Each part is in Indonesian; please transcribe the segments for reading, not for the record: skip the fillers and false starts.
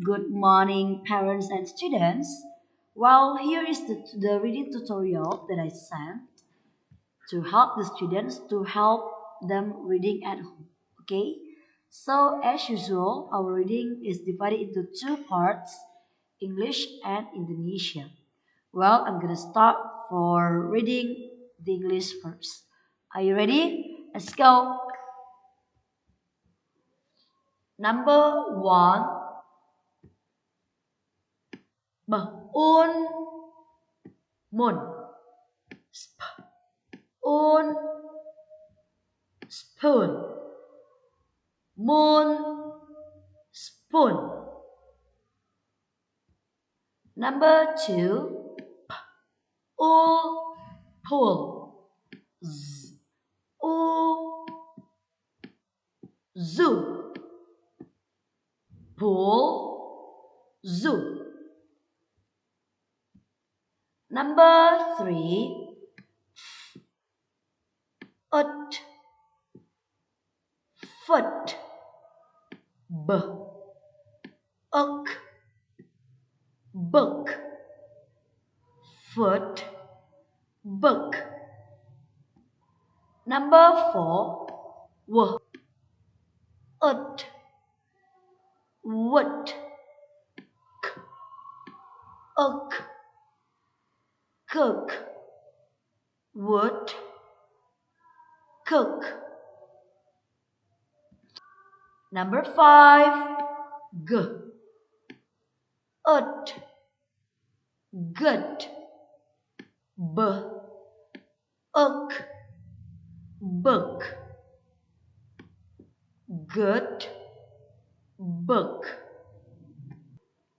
Good morning, parents and students. Well, here is the reading tutorial that I sent to help the students to help them reading at home. Okay? So, as usual, our reading is divided into two parts, English and Indonesian. Well, I'm gonna start for reading the English first. Are you ready? Let's go. Number one, un mun. Un spoon. Moon spoon. Number two, ul pool. U zoo. Pool zoo. Number three, ut foot. B uk book. Foot book. Number four, ut wood. K uk cook. Wood cook. Number five, g ut good. B uk book. Good book.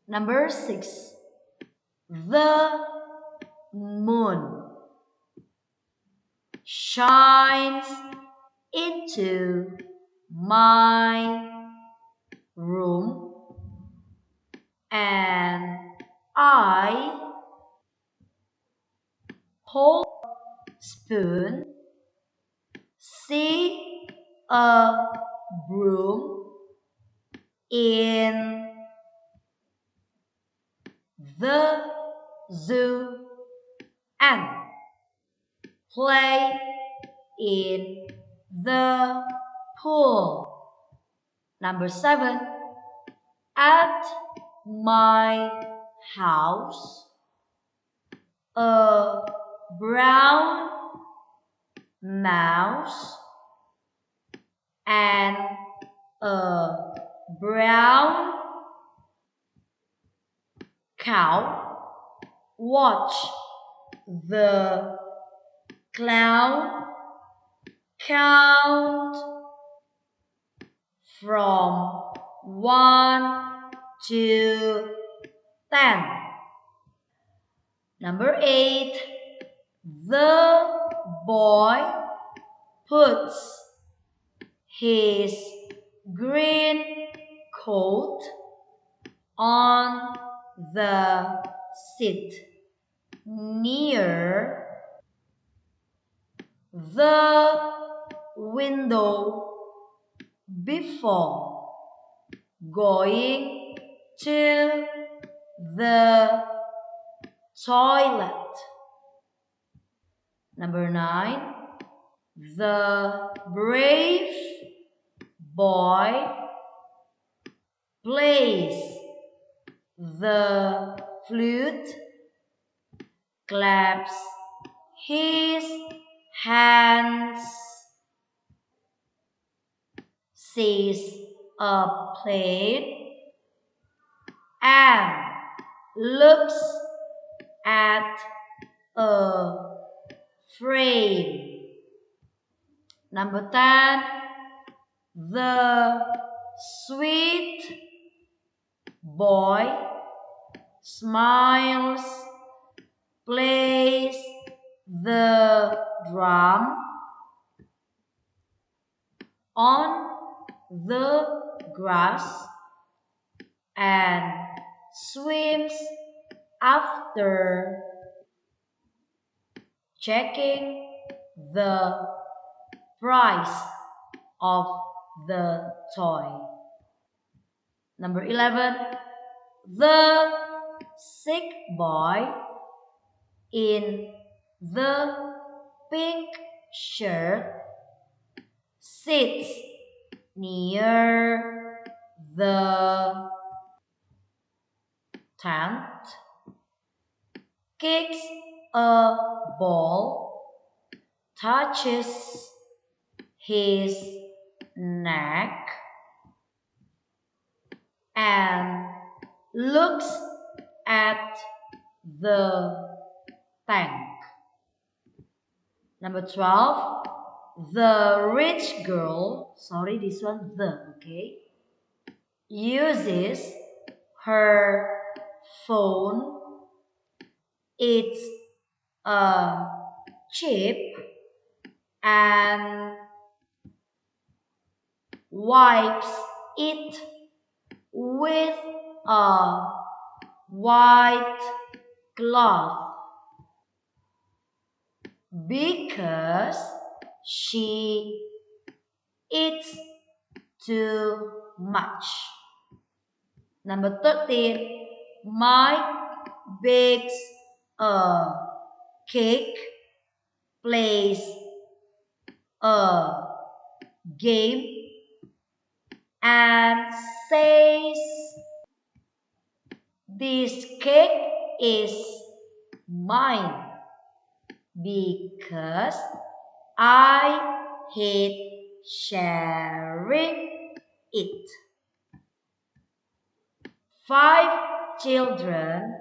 Number six, the moon shines into my room and I hold spoon, see a broom in the zoo and play in the pool. Number seven, at my house, a brown mouse and a brown cow watch the clown count from 1 to 10. Number 8, the boy puts his green coat on the seat near the window before going to the toilet. Number 9, the brave boy plays the flute, claps his hands, sees a plate, and looks at a frame. Number 10, the sweet boy smiles, plays the drum on the grass and swims after checking the price of the toy. Number 11, The sick boy in the pink shirt sits near the tent, kicks a ball, touches his neck, and looks at the tank. Number 12, the rich girl, sorry, this one, okay, uses her phone. It's a chip and wipes it with a white cloth because she eats too much. Number 13, Mike bakes a cake, plays a game, and says, "This cake is mine because I hate sharing it." 5 children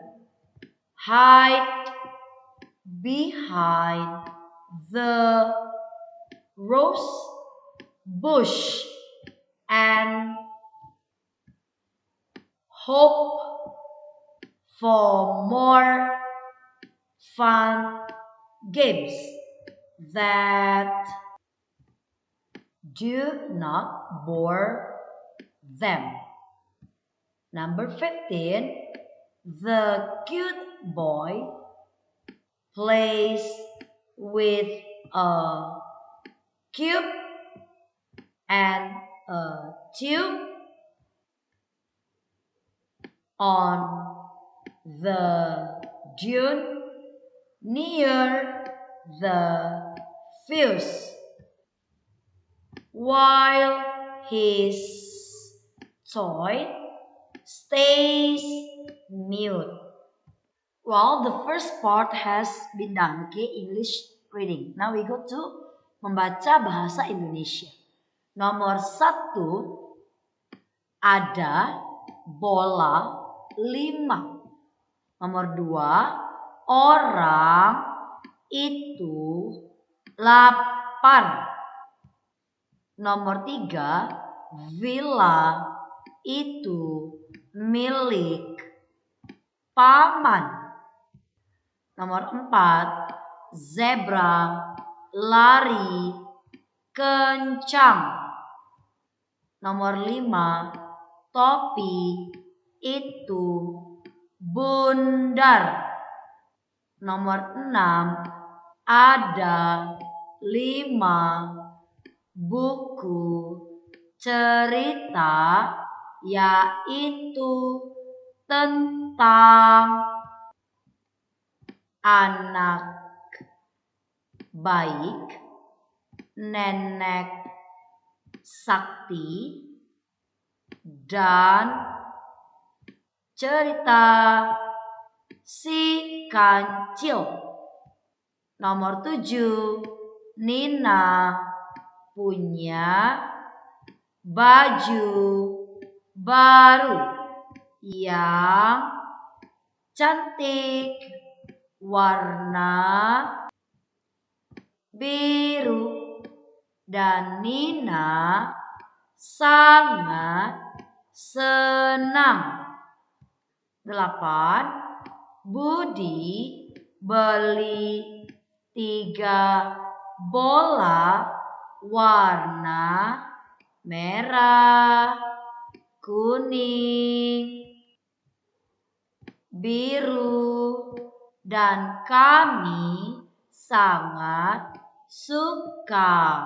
hide behind the rose bush and hope for more fun games that do not bore them. Number 15, the cute boy plays with a cube and a tube on the dune near the fuse while his toy stays mute. Well, the first part has been done, okay, English reading. Now we go to membaca bahasa Indonesia. Nomor 1, ada bola 5. Nomor 2, orang itu lapar. Nomor 3, villa itu milik paman. Nomor 4, zebra lari kencang. Nomor 5, topi itu bundar. Nomor 6, ada 5 buku cerita yaitu tentang anak baik, nenek sakti, dan cerita si kancil. Nomor 7, Nina punya baju baru yang cantik warna biru dan Nina sangat senang. 8, Budi beli 3 bola warna merah, kuning, biru, dan kami sangat suka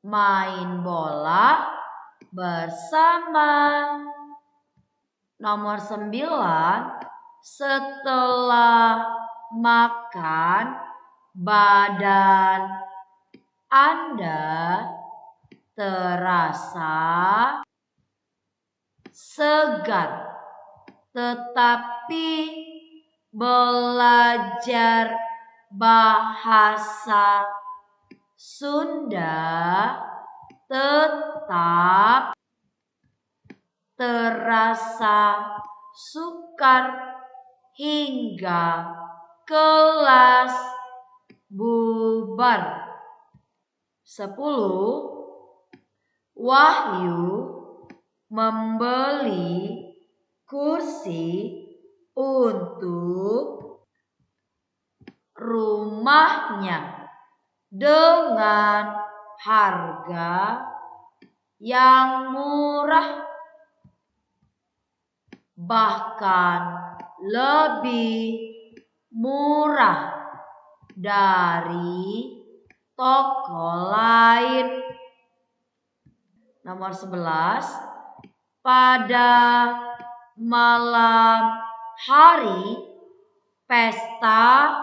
main bola bersama. Nomor 9, setelah makan, badan Anda terasa segar, tetapi belajar bahasa Sunda tetap terasa sukar hingga kelas bubar. 10. Wahyu membeli kursi untuk rumahnya dengan harga yang murah, bahkan lebih murah dari toko lain. Nomor 11, pada malam hari pesta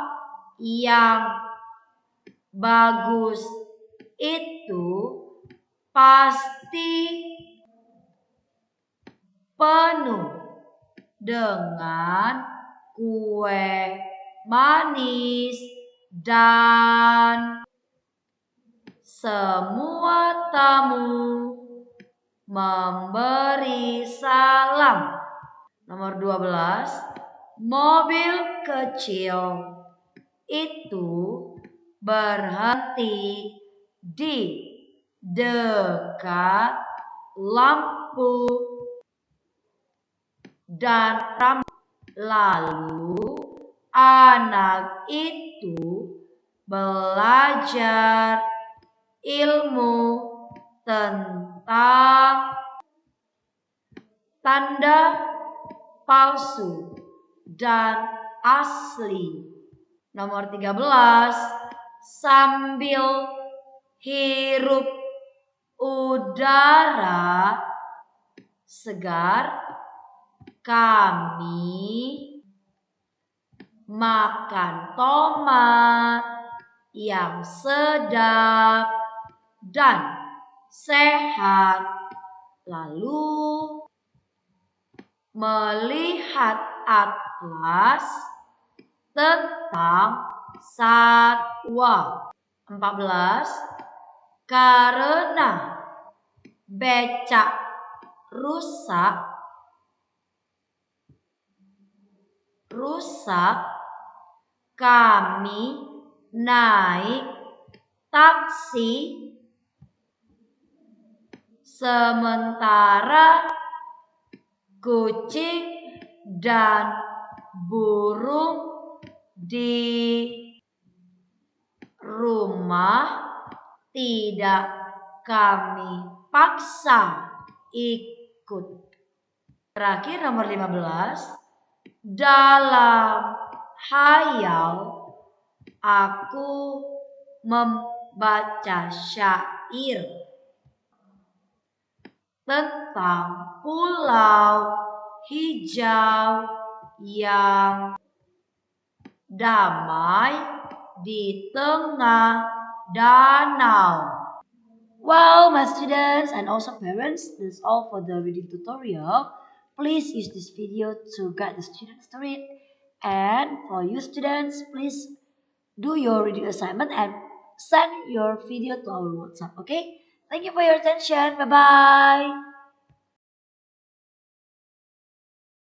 yang bagus itu pasti penuh dengan kue manis dan semua tamu memberi salam. Nomor 12, mobil kecil itu berhenti di dekat lampu dan rambu. Lalu anak itu belajar ilmu tentang tanda palsu dan asli. Nomor 13, sambil hirup udara segar, kami makan tomat yang sedap dan sehat, lalu melihat atlas tentang satwa. 14, karena becak rusak, kami naik taksi, sementara kucing dan burung di rumah tidak kami paksa ikut. Terakhir nomor 15, dalam hayal aku membaca syair tentang pulau hijau yang damai di tengah danau. Well, my students and also parents, that's all for the reading tutorial. Please use this video to guide the students to read. And for you students, please do your reading assignment and send your video to our WhatsApp, okay? Thank you for your attention. Bye-bye.